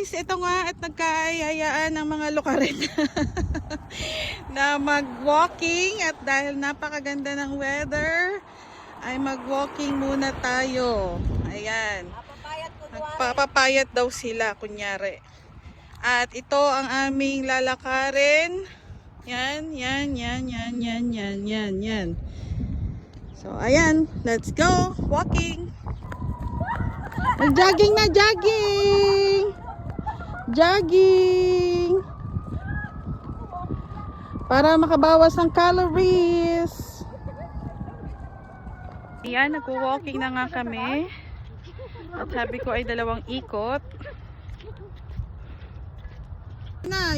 guys, ito nga at nagkaayayaan ng mga lukarin na mag-walking at dahil napakaganda ng weather ay mag-walking muna tayo. Ayan. Nagpapapayat daw sila kunyari. At ito ang aming lalakarin. Yan. So ayan, let's go walking. Jogging na, jogging para makabawas ng calories. Ayan, nagwo-walking na nga kami at sabi ko ay 2 ikot.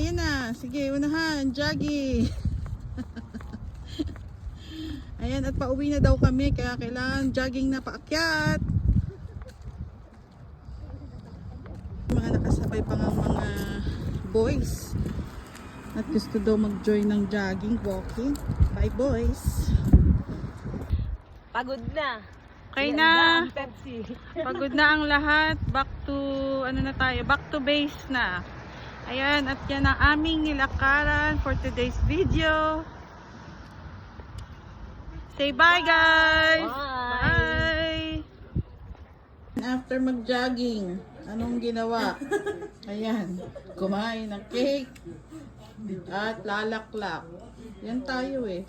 Yan na, sige, unahan, jogging. Ayan, at pauwi na daw kami kaya kailangan jogging na paakyat. Mga nakasabay pa ng mga boys at gusto daw mag-join ng jogging, walking. Bye boys. Pagod na. Okay na. Pagod na ang lahat. Back to back to base na. Ayan, at yan ang aming nilakaran for today's video. Say bye guys. Bye. After mag-jogging, anong ginawa? Ayan, kumain ng cake at lalaklak. Yan tayo eh.